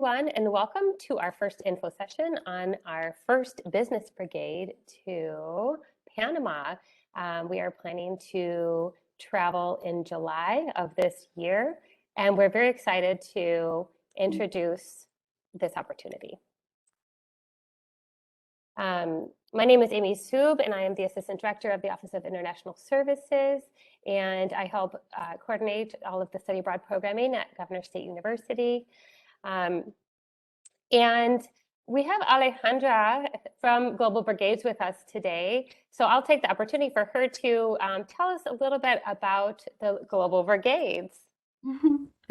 everyone, and welcome to our first info session on our first business brigade to Panama. We are planning to travel in July of this year, and we're very excited to introduce this opportunity. My name is Amy Soob, and I am the Assistant Director of the Office of International Services, and I help coordinate all of the study abroad programming at Governor State University. And we have Alejandra from Global Brigades with us today. So I'll take the opportunity for her to tell us a little bit about the Global Brigades.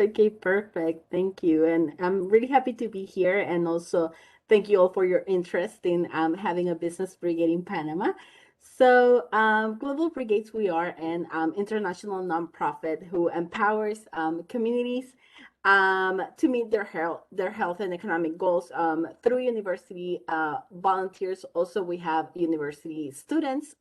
Okay, perfect. Thank you. And I'm really happy to be here. And also, thank you all for your interest in having a business brigade in Panama. So, Global Brigades, we are an international nonprofit who empowers communities to meet their health and economic goals through university volunteers. Also, we have university students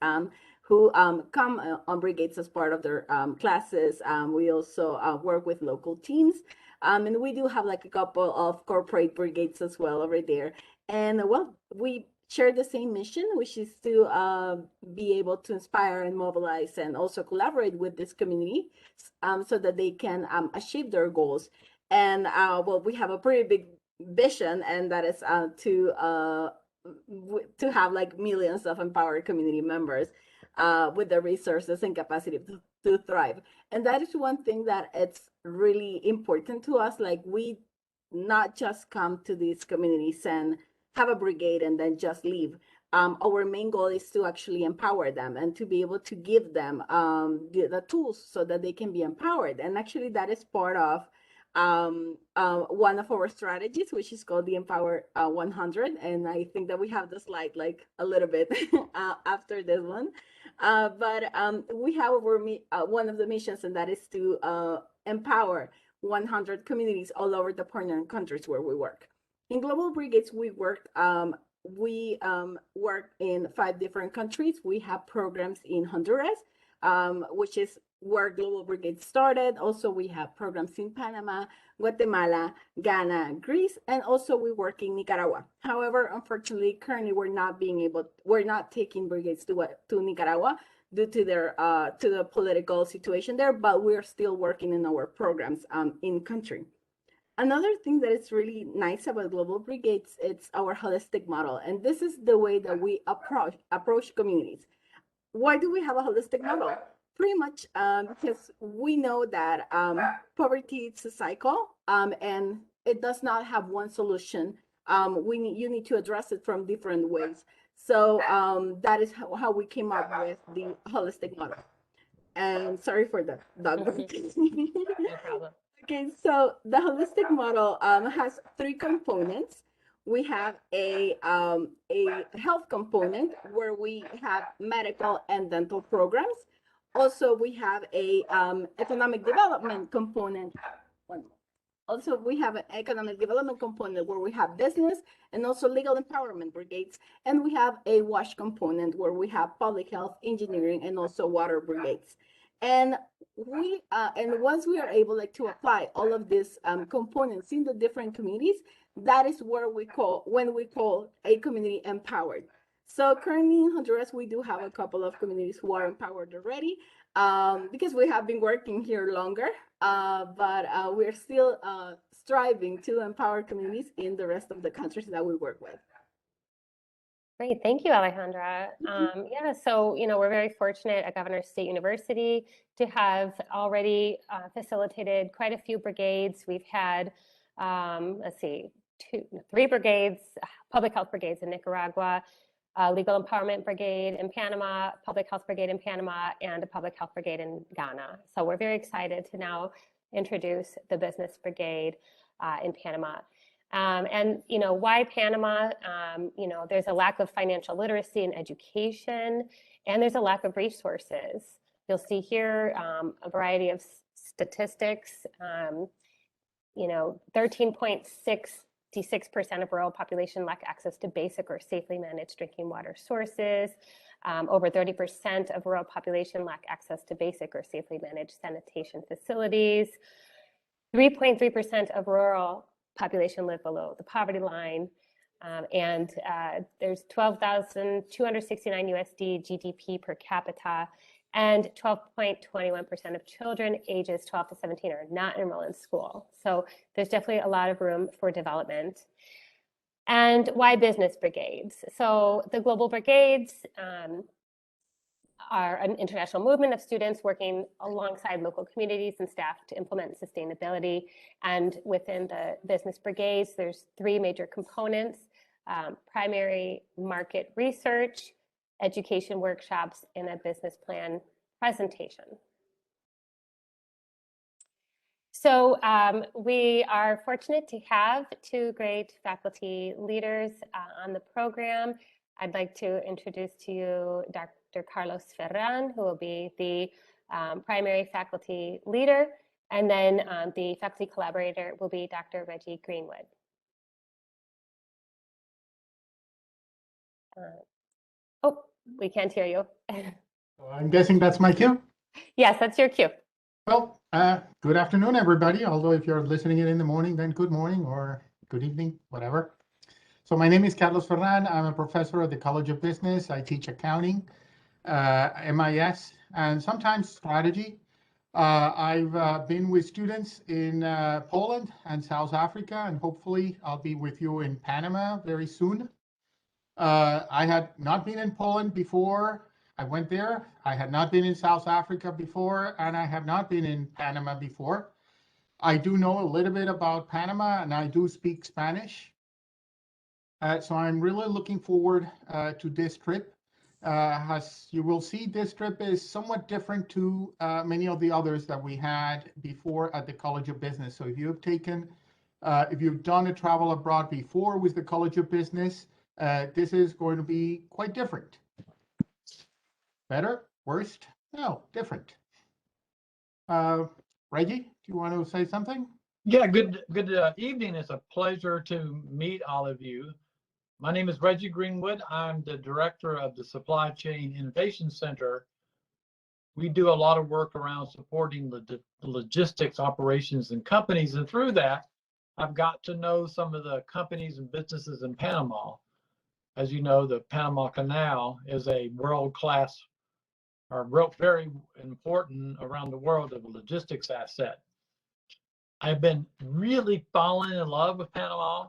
who come on brigades as part of their classes. We also work with local teams. And we do have like a couple of corporate brigades as well over there. And well, we share the same mission, which is to be able to inspire and mobilize and also collaborate with this community so that they can achieve their goals. And well, we have a pretty big vision, and that is to have like millions of empowered community members with the resources and capacity to thrive. And that is one thing that it's really important to us. Like, we not just come to these communities and have a brigade and then just leave. Our main goal is to actually empower them and to be able to give them the tools so that they can be empowered. And actually that is part of one of our strategies, which is called the Empower 100. And I think that we have the slide like a little bit after this one. But we have one of the missions, and that is to empower 100 communities all over the partner countries where we work. In Global Brigades, we work in 5 different countries. We have programs in Honduras, which is where Global Brigade started. Also, we have programs in Panama, Guatemala, Ghana, Greece, and also we work in Nicaragua. However, unfortunately, currently we're not taking brigades to Nicaragua due to the political situation there, but we're still working in our programs in country. Another thing that is really nice about Global Brigades, it's our holistic model, and this is the way that we approach communities. Why do we have a holistic model? Pretty much because we know that poverty is a cycle, and it does not have one solution. You need to address it from different ways. So that is how we came up with the holistic model. And sorry for the dog. No problem. Okay, so the holistic model has 3 components. We have a health component where we have medical and dental programs. Also, we have a economic development component. Also, we have an economic development component where we have business and also legal empowerment brigades. And we have a WASH component where we have public health, engineering, and also water brigades. And once we are able to apply all of these components in the different communities, that is where we call a community empowered. So currently in Honduras, we do have a couple of communities who are empowered already because we have been working here longer, but we're still striving to empower communities in the rest of the countries that we work with. Great, thank you, Alejandra. Yeah, so we're very fortunate at Governor State University to have already facilitated quite a few brigades. We've had, let's see, 3 brigades, public health brigades in Nicaragua, legal empowerment brigade in Panama, public health brigade in Panama, and a public health brigade in Ghana. So we're very excited to now introduce the business brigade in Panama. And why Panama? There's a lack of financial literacy and education, and there's a lack of resources. You'll see here a variety of statistics. 13.66% of rural population lack access to basic or safely managed drinking water sources. Over 30% of rural population lack access to basic or safely managed sanitation facilities. 3.3% of rural population live below the poverty line. And there's 12,269 USD GDP per capita, and 12.21% of children ages 12 to 17 are not enrolled in school. So there's definitely a lot of room for development. And why business brigades? So the global brigades are an international movement of students working alongside local communities and staff to implement sustainability. And within the business brigades, there's three major components: primary market research, education workshops, and a business plan presentation. So we are fortunate to have two great faculty leaders on the program. I'd like to introduce to you Dr. Carlos Ferran, who will be the primary faculty leader, and then the faculty collaborator will be Dr. Reggie Greenwood. Oh, we can't hear you. I'm guessing that's my cue. Yes, that's your cue. Well, good afternoon, everybody. Although if you're listening in the morning, then good morning or good evening, whatever. So my name is Carlos Ferran. I'm a professor at the College of Business. I teach accounting, MIS, and sometimes strategy. I've been with students in Poland and South Africa, and hopefully I'll be with you in Panama very soon. I had not been in Poland before I went there. I had not been in South Africa before, and I have not been in Panama before. I do know a little bit about Panama, and I do speak Spanish. So I'm really looking forward to this trip. As you will see, this trip is somewhat different to many of the others that we had before at the College of Business. So if you've done a travel abroad before with the College of Business, this is going to be quite different. Better? Worst? No, different. Reggie, do you want to say something? Yeah, good evening. It's a pleasure to meet all of you. My name is Reggie Greenwood. I'm the director of the Supply Chain Innovation Center. We do a lot of work around supporting the logistics operations and companies, and through that, I've got to know some of the companies and businesses in Panama. As you know, the Panama Canal is a world-class, or very important around the world of a logistics asset. I've been really falling in love with Panama.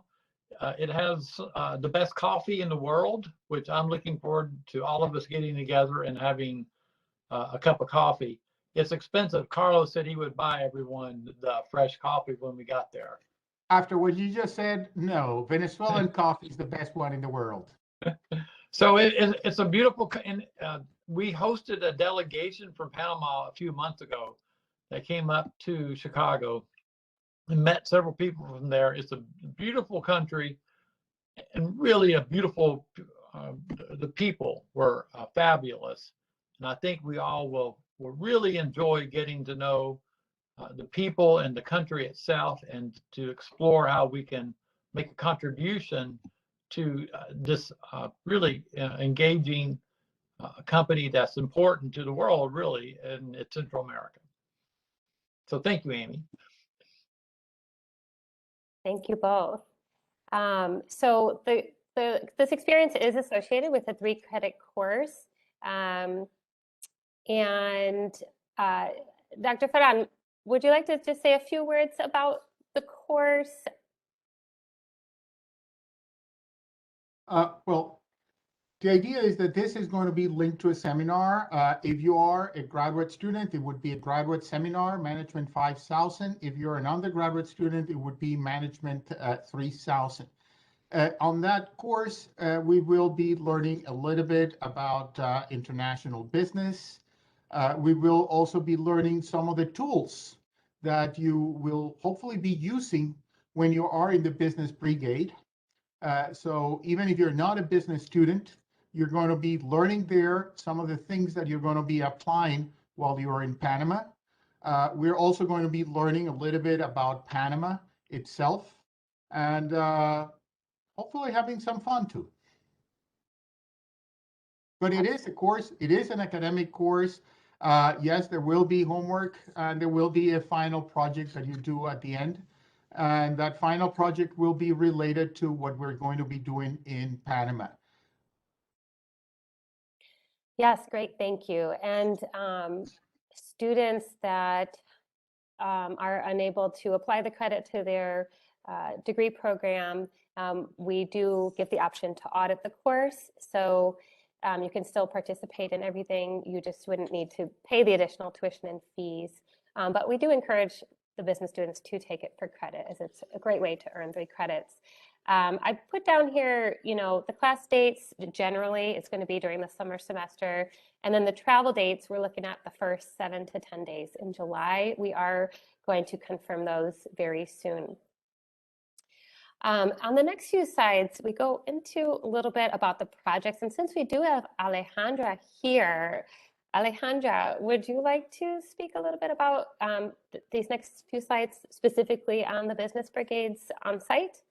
It has the best coffee in the world, which I'm looking forward to all of us getting together and having a cup of coffee. It's expensive. Carlos said he would buy everyone the fresh coffee when we got there. After what you just said, no, Venezuelan coffee is the best one in the world. So it's a beautiful, and we hosted a delegation from Panama a few months ago that came up to Chicago and met several people from there. It's a beautiful country and really a beautiful, the people were fabulous. And I think we all will really enjoy getting to know the people and the country itself, and to explore how we can make a contribution to this really engaging company that's important to the world, really, and it's Central America. So thank you, Amy. Thank you both. So this experience is associated with a 3-credit course. And Dr. Ferran, would you like to just say a few words about the course? Well, the idea is that this is going to be linked to a seminar. If you are a graduate student, it would be a graduate seminar, Management 5000. If you're an undergraduate student, it would be Management 3000. On that course, we will be learning a little bit about international business. We will also be learning some of the tools that you will hopefully be using when you are in the business brigade. So even if you're not a business student, you're going to be learning there some of the things that you're going to be applying while you're in Panama. We're also going to be learning a little bit about Panama itself, and hopefully having some fun too. But it is a course, it is an academic course. Yes, there will be homework and there will be a final project that you do at the end. And that final project will be related to what we're going to be doing in Panama. Yes, great, thank you. And students that are unable to apply the credit to their degree program, we do give the option to audit the course. So you can still participate in everything. You just wouldn't need to pay the additional tuition and fees. But we do encourage the business students to take it for credit, as it's a great way to earn 3 credits. I put down here, the class dates, generally, it's going to be during the summer semester. And then the travel dates, we're looking at the first 7 to 10 days in July. We are going to confirm those very soon. On the next few slides, we go into a little bit about the projects. And since we do have Alejandra here, Alejandra, would you like to speak a little bit about these next few slides, specifically on the Business Brigades on site?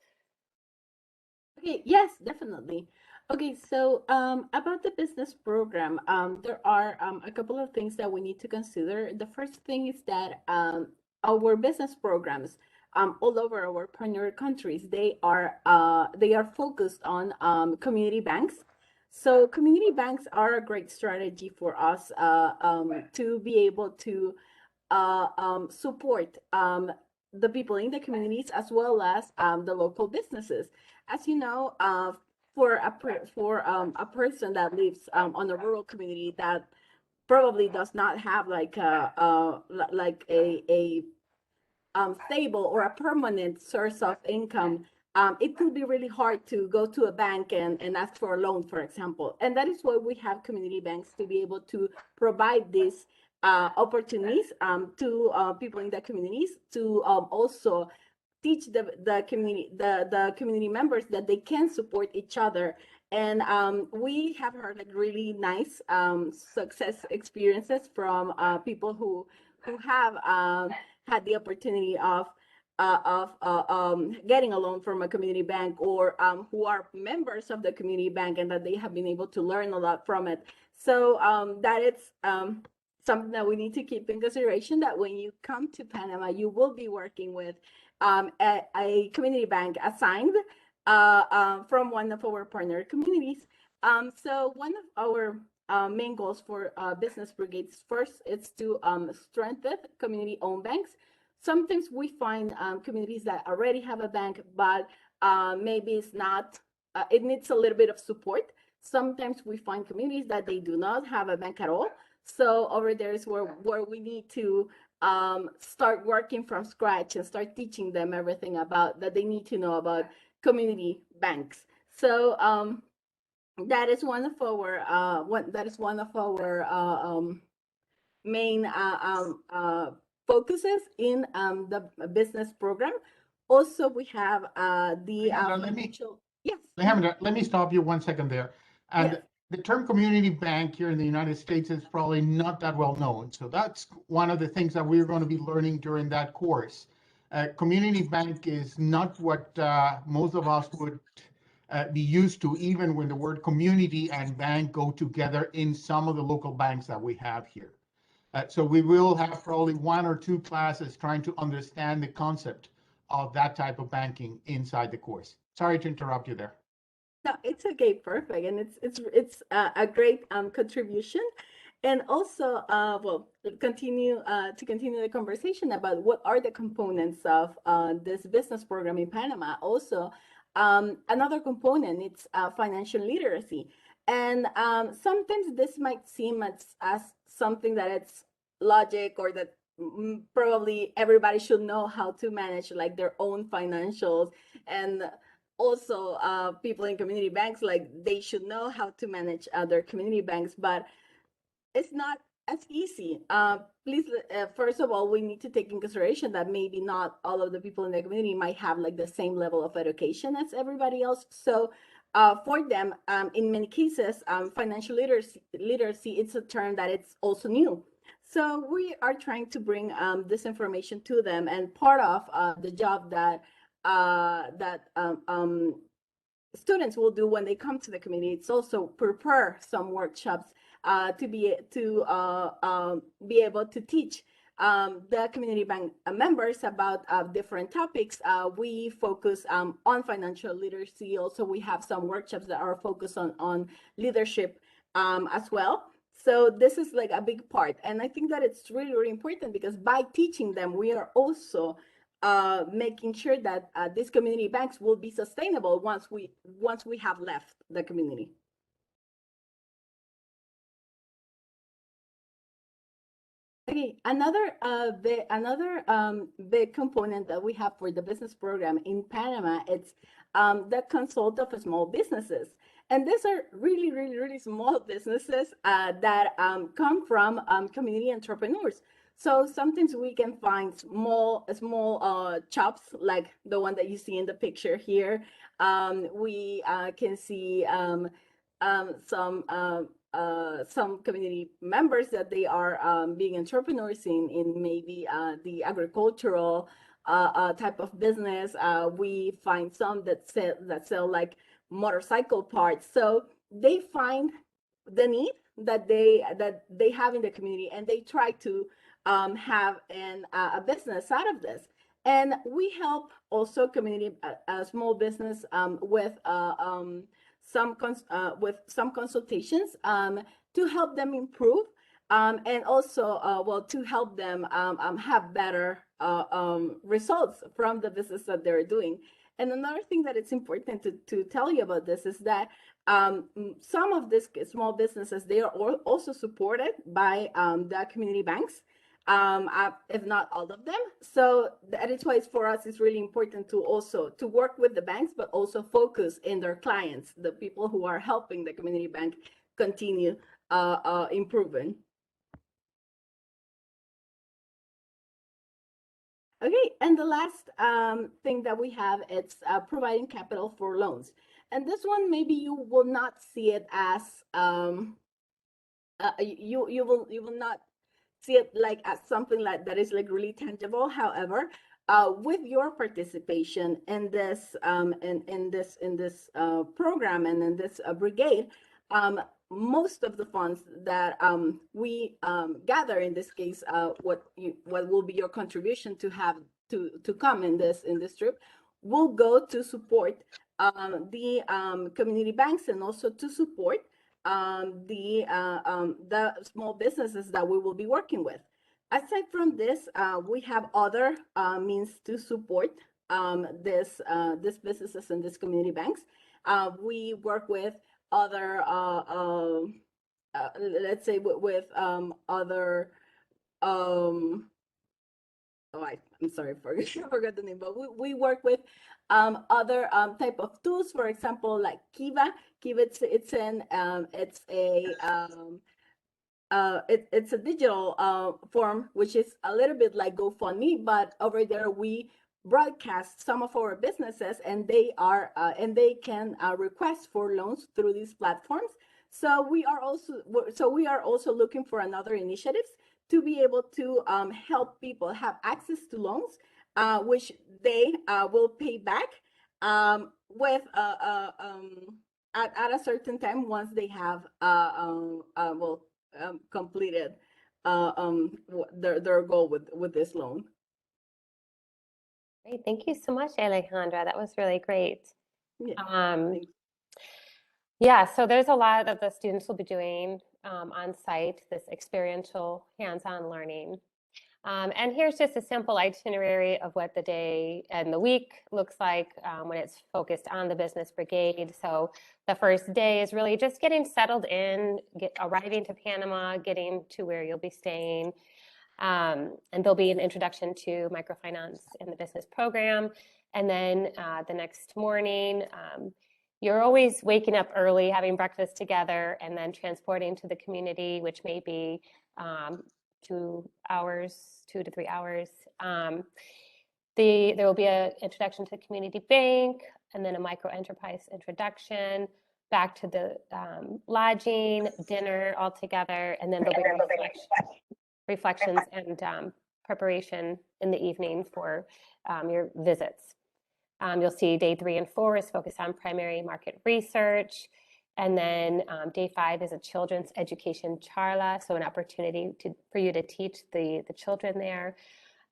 Okay, yes, definitely. Okay, so about the business program, there are a couple of things that we need to consider. The first thing is that our business programs all over our partner countries, they are focused on community banks. So community banks are a great strategy for us to be able to support the people in the communities as well as the local businesses. As you know, for a person that lives on a rural community that probably does not have like a stable or a permanent source of income, it could be really hard to go to a bank and ask for a loan, for example. And that is why we have community banks to be able to provide these opportunities to people in the communities to also teach the community members that they can support each other. And we have heard like really nice success experiences from people who have had the opportunity of getting a loan from a community bank, or who are members of the community bank, and that they have been able to learn a lot from it. So that it's something that we need to keep in consideration, that when you come to Panama, you will be working with a community bank assigned from one of our partner communities. So one of our main goals for Business Brigades, first, it's to strengthen community-owned banks. Sometimes we find communities that already have a bank, but maybe it's not, it needs a little bit of support. Sometimes we find communities that they do not have a bank at all. So over there is where we need to start working from scratch and start teaching them everything about that they need to know about community banks. So that is one of our main focuses in the business program. Also, we have the financial. Yes. Let me stop you 1 second there. And Yes. the term community bank here in the United States is probably not that well known. So that's one of the things that we're going to be learning during that course. Community bank is not what most of us would be used to, even when the word community and bank go together in some of the local banks that we have here. So we will have probably 1 or 2 classes trying to understand the concept of that type of banking inside the course. Sorry to interrupt you there. No, it's okay, perfect, and it's a great contribution, and also well, continue the conversation about what are the components of this business program in Panama. Also, another component, it's financial literacy, and sometimes this might seem as something that it's logic, or that probably everybody should know how to manage like their own financials, and also people in community banks, like they should know how to manage other community banks, but it's not as easy. Please, first of all, we need to take in consideration that maybe not all of the people in the community might have like the same level of education as everybody else. So for them, in many cases, financial literacy, it's a term that it's also new. So we are trying to bring this information to them, and part of the job that students will do when they come to the community, it's also prepare some workshops to be able to teach the community bank members about different topics. We focus on financial literacy. Also, we have some workshops that are focused on leadership as well. So this is like a big part. And I think that it's really, really important because by teaching them, we are also making sure that these community banks will be sustainable once we have left the community. Okay, another big component that we have for the business program in Panama, it's the consult of small businesses. And these are really, really, really small businesses that come from community entrepreneurs. So sometimes we can find small shops like the one that you see in the picture here. We can see some community members that they are being entrepreneurs in maybe the agricultural type of business. We find some that sell like motorcycle parts. So they find the need that they have in the community, and they try to have a business out of this. And we help also community small business with some consultations to help them improve, and also well, to help them have better results from the business that they're doing. And another thing that it's important to tell you about this is that some of these small businesses, they are also supported by the community banks, if not all of them. So that is why for us it's really important to also to work with the banks, but also focus in their clients, the people who are helping the community bank continue improving. Okay, and the last thing that we have, it's providing capital for loans. And this one, maybe you will not see it as you will not see it like as something like that is like really tangible. However, with your participation in this program and in this brigade, most of the funds that we gather, in this case, what will be your contribution to have to come in this trip, will go to support the community banks, and also to support the small businesses that we will be working with. Aside from this, we have other means to support these businesses and these community banks. We work with other, let's say, with other. I'm sorry, I forgot the name, but we work with other type of tools. For example, like Kiva. Kiva, it's a digital form, which is a little bit like GoFundMe, but over there we broadcast some of our businesses, and they can request for loans through these platforms. So we are also looking for another initiatives to be able to help people have access to loans, which they will pay back with at a certain time once they have completed their goal with this loan. Great, thank you so much, Alejandra. That was really great. Yeah, yeah, so there's a lot that the students will be doing on site, this experiential hands-on learning. And here's just a simple itinerary of what the day and the week looks like when it's focused on the Business Brigade. So the first day is really just getting settled in, arriving to Panama, getting to where you'll be staying. And there'll be an introduction to microfinance in the business program. And then the next morning, you're always waking up early, having breakfast together, and then transporting to the community, which may be 2 to 3 hours. There will be an introduction to the community bank, and then a micro enterprise introduction, back to the lodging, dinner all together, and then there'll be reflections and preparation in the evening for your visits. You'll see day 3 and 4 is focused on primary market research. And then day 5 is a children's education charla, so an opportunity for you to teach the children there.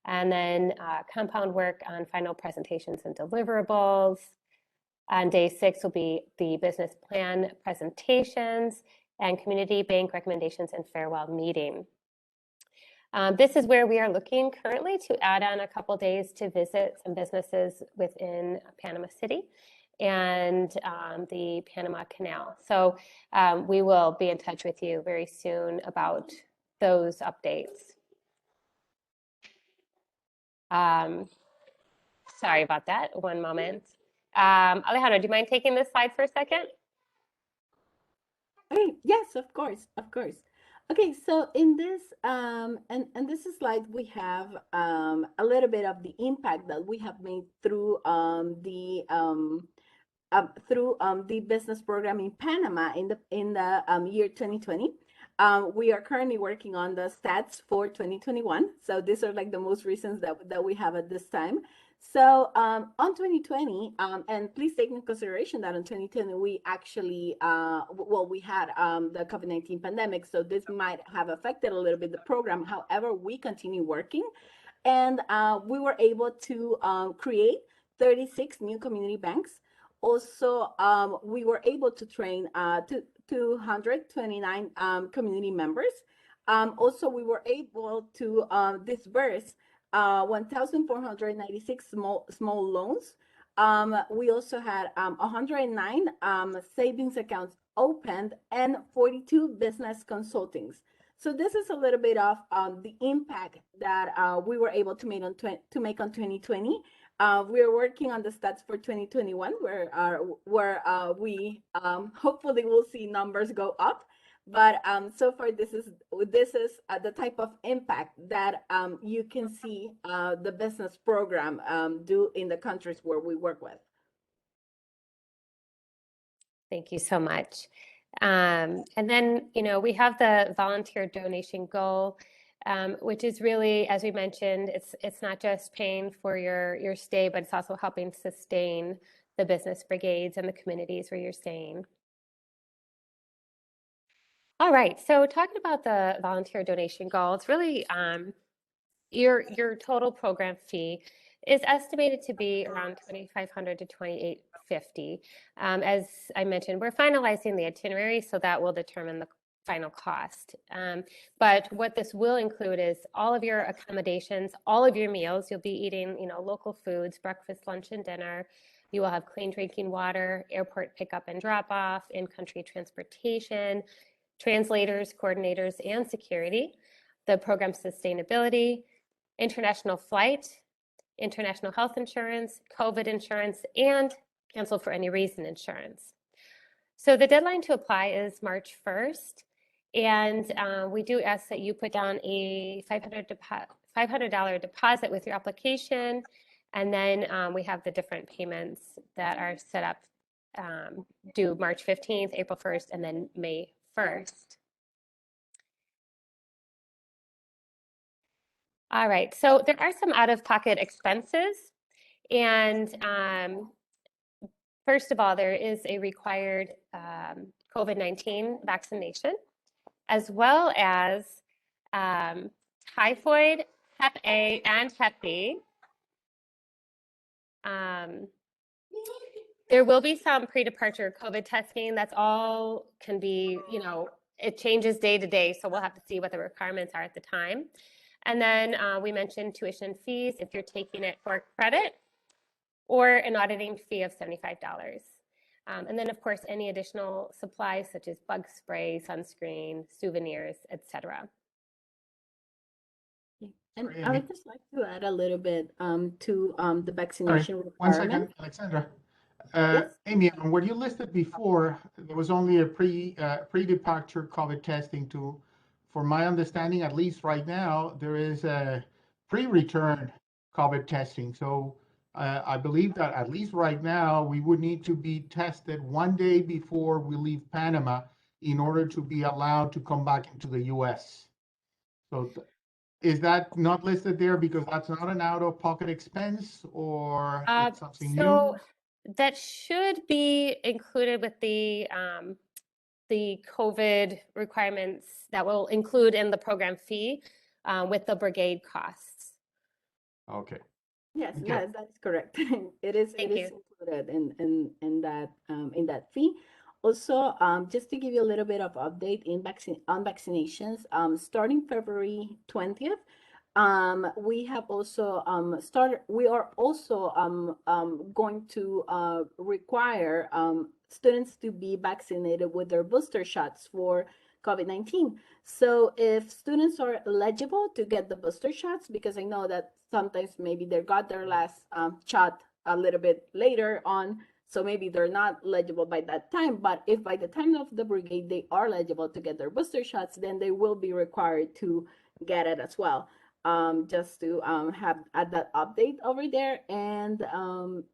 And then compound work on final presentations and deliverables. On day 6 will be the business plan presentations and community bank recommendations and farewell meeting. This is where we are looking currently to add on a couple days to visit some businesses within Panama City and the Panama Canal. So we will be in touch with you very soon about those updates. Sorry about that. One moment. Alejandro, do you mind taking this slide for a second? Okay, yes, of course, of course. Okay, so in this and this slide we have a little bit of the impact that we have made through the business program in Panama in the year 2020. We are currently working on the stats for 2021. So these are like the most recent that we have at this time. So on 2020, and please take into consideration that in 2020 we actually, we had the COVID-19 pandemic, so this might have affected a little bit the program. However, we continue working, and we were able to create 36 new community banks. Also, we were able to train 229 community members. Also, we were able to disburse 1,496 small loans. We also had 109 savings accounts opened and 42 business consultings. So this is a little bit of the impact that we were able to make on 2020. We are working on the stats for 2021, where we hopefully will see numbers go up. But so far, this is the type of impact that you can see the business program do in the countries where we work with. Thank you so much. And then, we have the volunteer donation goal, which is really, as we mentioned, it's not just paying for your stay, but it's also helping sustain the business brigades and the communities where you're staying. All right, so talking about the volunteer donation goal, it's really your total program fee is estimated to be around $2,500 to $2,850. As I mentioned, we're finalizing the itinerary, so that will determine the final cost. But what this will include is all of your accommodations, all of your meals. You'll be eating, local foods, breakfast, lunch, and dinner. You will have clean drinking water, airport pickup and drop off, in-country transportation, translators, coordinators, and security, the program sustainability, international flight, international health insurance, COVID insurance, and cancel for any reason insurance. So the deadline to apply is March 1st, and we do ask that you put down a $500 deposit with your application, and then we have the different payments that are set up due March 15th, April 1st, and then May 1st. All right, so there are some out-of-pocket expenses, and first of all, there is a required COVID-19 vaccination, as well as typhoid, Hep A, and Hep B. There will be some pre-departure COVID testing. That's all can be, it changes day to day, so we'll have to see what the requirements are at the time. And then we mentioned tuition fees if you're taking it for credit, or an auditing fee of $75. And then, of course, any additional supplies such as bug spray, sunscreen, souvenirs, etc. And I would just like to add a little bit to the vaccination requirement. 1 second, Alexandra. Yes? Amy, on what you listed before, there was only a pre-departure COVID testing for my understanding, at least right now, there is a pre-return COVID testing. So I believe that at least right now, we would need to be tested 1 day before we leave Panama in order to be allowed to come back into the US. So is that not listed there because that's not an out-of-pocket expense, or it's something new? That should be included with the the COVID requirements that will include in the program fee with the Brigade costs. Okay. Yes, Thank yes, you. that is correct. It is Thank you. included in that fee. Also, just to give you a little bit of update on vaccinations, starting February 20th, we have also we are also going to require students to be vaccinated with their booster shots for COVID-19. So if students are eligible to get the booster shots, because I know that sometimes maybe they got their last shot a little bit later on, so maybe they're not eligible by that time. But if by the time of the brigade they are eligible to get their booster shots, then they will be required to get it as well. Just to have add that update over there. And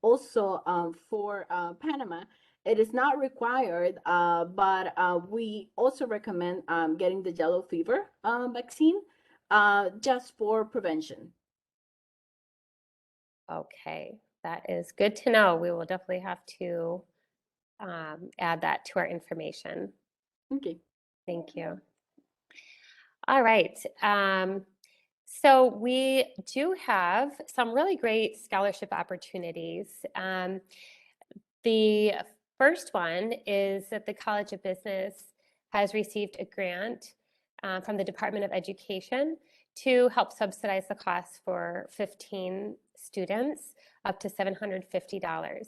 also for Panama, it is not required, but we also recommend getting the yellow fever vaccine just for prevention. Okay, that is good to know. We will definitely have to add that to our information. Okay. Thank you. All right. So we do have some really great scholarship opportunities. The first one is that the College of Business has received a grant from the Department of Education to help subsidize the cost for 15 students up to $750.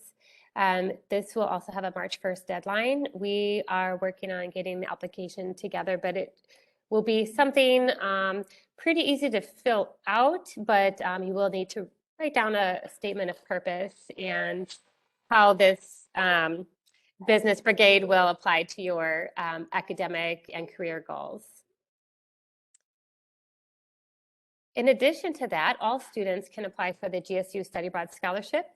This will also have a March 1st deadline. We are working on getting the application together, but it will be something pretty easy to fill out, but you will need to write down a statement of purpose and how this business brigade will apply to your academic and career goals. In addition to that, all students can apply for the GSU Study Abroad Scholarship,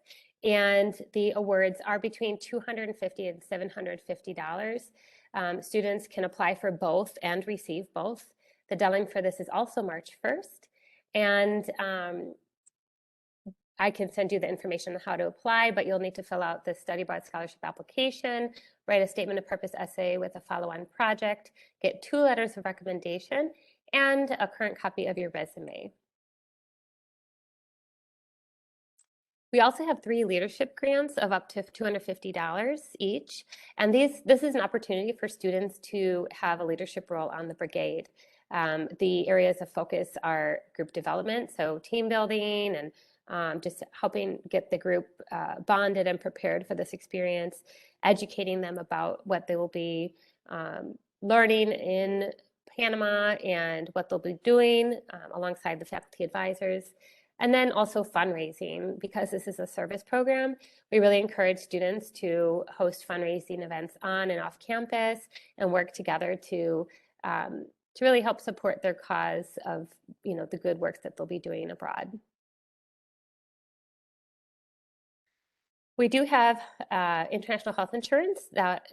and the awards are between $250 and $750. Students can apply for both and receive both. The deadline for this is also March 1st, and I can send you the information on how to apply, but you'll need to fill out the Study Abroad Scholarship application, write a statement of purpose essay with a follow-on project, get 2 letters of recommendation, and a current copy of your resume. We also have 3 leadership grants of up to $250 each, and this is an opportunity for students to have a leadership role on the brigade. The areas of focus are group development, so team building and just helping get the group bonded and prepared for this experience, educating them about what they will be learning in Panama and what they'll be doing alongside the faculty advisors. And then also fundraising, because this is a service program. We really encourage students to host fundraising events on and off campus and work together to really help support their cause of, the good work that they'll be doing abroad. We do have international health insurance that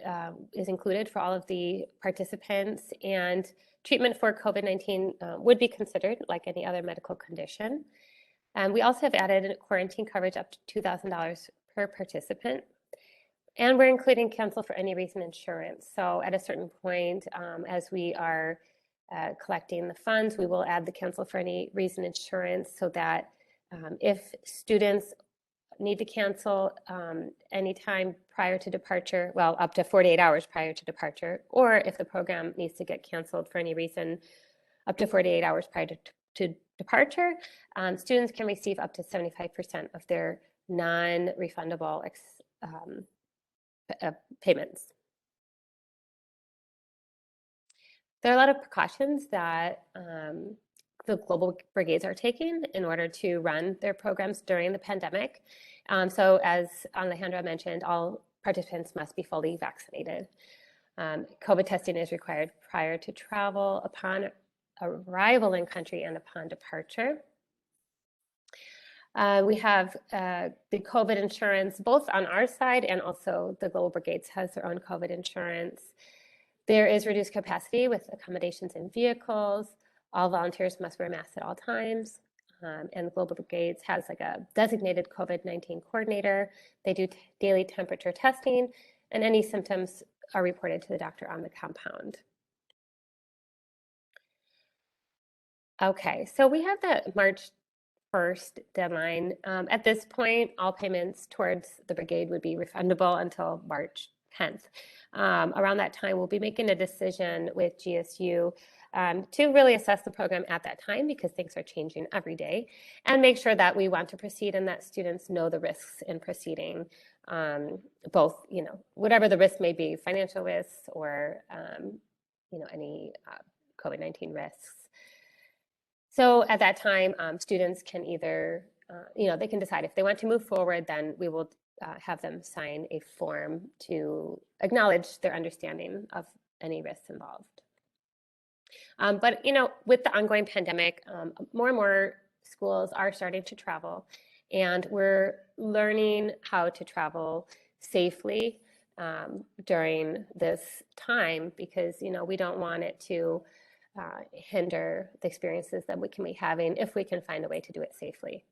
is included for all of the participants, and treatment for COVID-19 would be considered like any other medical condition. And we also have added quarantine coverage up to $2,000 per participant. And we're including cancel for any reason insurance. So at a certain point, as we are collecting the funds, we will add the cancel for any reason insurance so that if students need to cancel anytime prior to departure, well, up to 48 hours prior to departure, or if the program needs to get canceled for any reason, up to 48 hours prior to departure, students can receive up to 75% of their non-refundable payments. There are a lot of precautions that the global brigades are taking in order to run their programs during the pandemic. So as Alejandra mentioned, all participants must be fully vaccinated. COVID testing is required prior to travel, upon arrival in country, and upon departure. We have the COVID insurance, both on our side and also the Global Brigades has their own COVID insurance. There is reduced capacity with accommodations in vehicles. All volunteers must wear masks at all times. And the Global Brigades has like a designated COVID-19 coordinator. They do daily temperature testing, and any symptoms are reported to the doctor on the compound. Okay, so we have the March 1st deadline. At this point, all payments towards the Brigade would be refundable until March 10th. Around that time, we'll be making a decision with GSU to really assess the program at that time, because things are changing every day, and make sure that we want to proceed and that students know the risks in proceeding, both, whatever the risk may be, financial risks or, any COVID-19 risks. So at that time, students can either, they can decide if they want to move forward, then we will have them sign a form to acknowledge their understanding of any risks involved. But, with the ongoing pandemic, more and more schools are starting to travel, and we're learning how to travel safely during this time, because, we don't want it to hinder the experiences that we can be having if we can find a way to do it safely.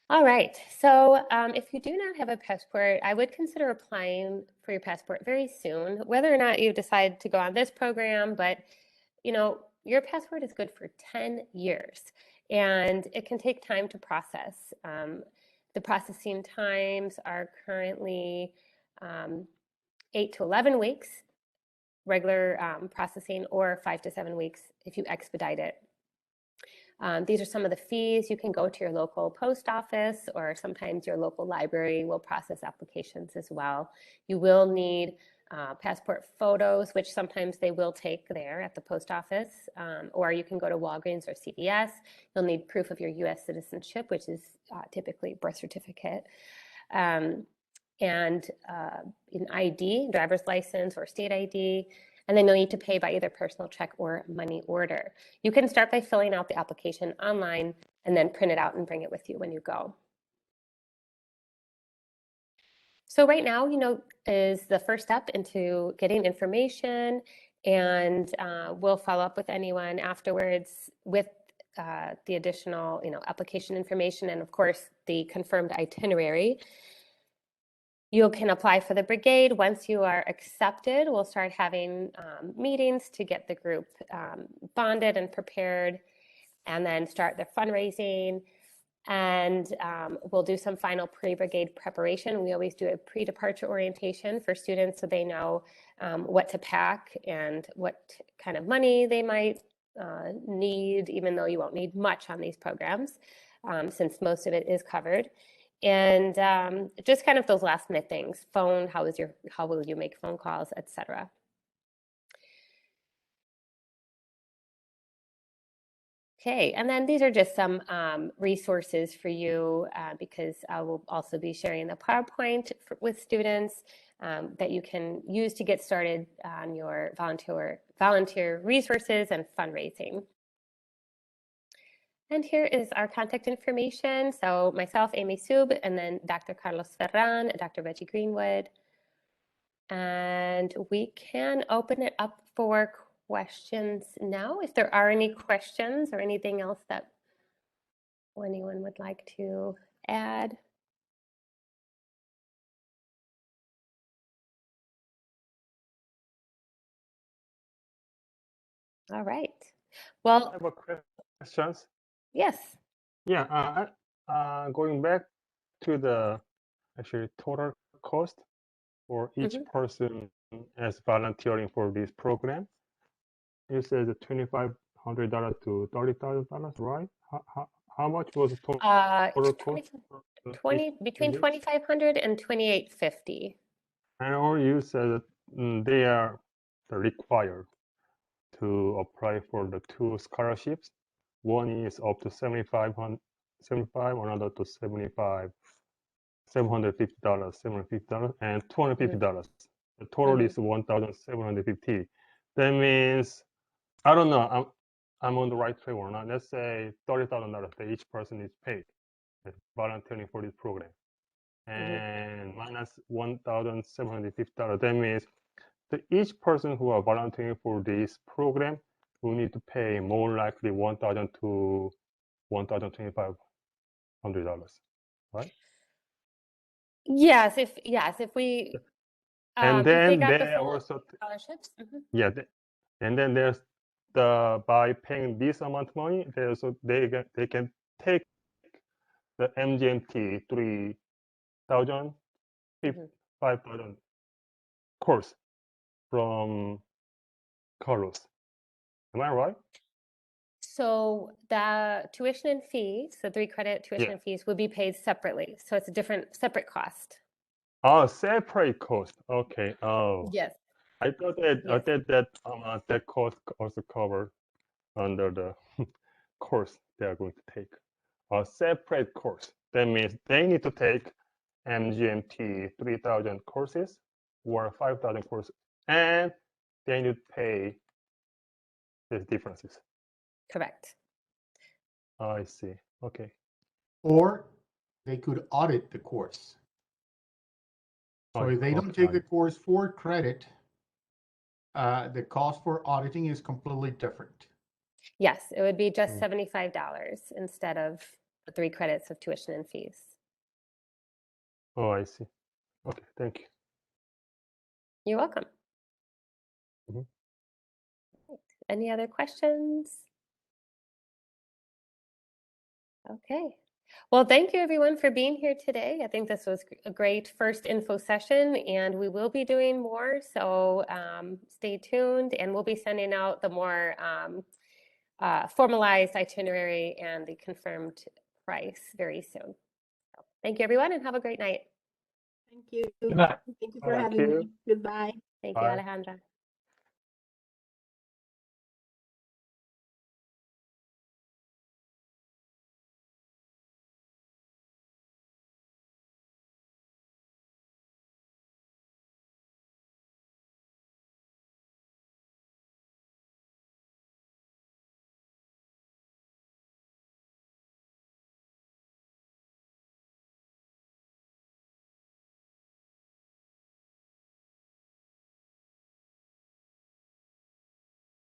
All right, so if you do not have a passport, I would consider applying for your passport very soon, whether or not you decide to go on this program. But, your passport is good for 10 years, and it can take time to process. The processing times are currently 8 to 11 weeks, regular processing, or 5 to 7 weeks if you expedite it. These are some of the fees. You can go to your local post office, or sometimes your local library will process applications as well. You will need passport photos, which sometimes they will take there at the post office, or you can go to Walgreens or CVS. You'll need proof of your U.S. citizenship, which is typically birth certificate, and an ID, driver's license or state ID. And then you'll need to pay by either personal check or money order. You can start by filling out the application online and then print it out and bring it with you when you go. So right now, is the first step into getting information, and we'll follow up with anyone afterwards with the additional, application information, and of course the confirmed itinerary. You can apply for the Brigade. Once you are accepted, we'll start having meetings to get the group bonded and prepared, and then start the fundraising. And we'll do some final pre-Brigade preparation. We always do a pre-departure orientation for students, so they know what to pack and what kind of money they might need, even though you won't need much on these programs, since most of it is covered. And just kind of those last minute things: phone, how will you make phone calls, etc. Okay, and then these are just some resources for you, because I will also be sharing the PowerPoint with students that you can use to get started on your volunteer resources and fundraising. And here is our contact information. So myself, Amy Sub, and then Dr. Carlos Ferran, Dr. Reggie Greenwood. And we can open it up for questions now, if there are any questions or anything else that anyone would like to add. All right. Well, I have a questions. yes. Yeah, going back to the actually total cost for each person as volunteering for this program. You said $2,500 to $30,000, right? How much was the total cost? Between $2,500 and $2,850. And you said they are required to apply for the 2 scholarships. One is up to 75, another to $750, $750, and $250. The total is $1,750. That means, I don't know, I'm on the right track or not. Let's say $30,000 that each person is paid volunteering for this program, and minus $1,750. That means that each person who are volunteering for this program will need to pay more likely $1,000 to $1,250, right? Yes, if we And 'cause they then got the there full also, scholarships. Mhm. yeah, and then there's by paying this amount of money, they also they can take the MGMT 3,000, Mhm. 5,000 course from Carlos. Am I right? So the tuition and fees, the 3 credit tuition Yeah. and fees would be paid separately. So it's a separate cost. Oh, separate cost. Okay. Oh, Yes. I thought Yes. that cost also covered under the course they are going to take. A separate course. That means they need to take MGMT 3,000 courses or 5,000 courses, and they need to pay the differences. Correct. I see. Okay. Or they could audit the course. So if they don't take the course for credit, the cost for auditing is completely different. Yes, it would be just Mm. $75 instead of the 3 credits of tuition and fees. Oh, I see. Okay, thank you. You're welcome. Mhm. Any other questions? Okay. Well, thank you everyone for being here today. I think this was a great first info session, and we will be doing more. So stay tuned, and we'll be sending out the more formalized itinerary and the confirmed price very soon. So, thank you everyone, and have a great night. Thank you. Good night. Thank you for Thank having you. me. Goodbye. Thank you, Bye. Alejandra.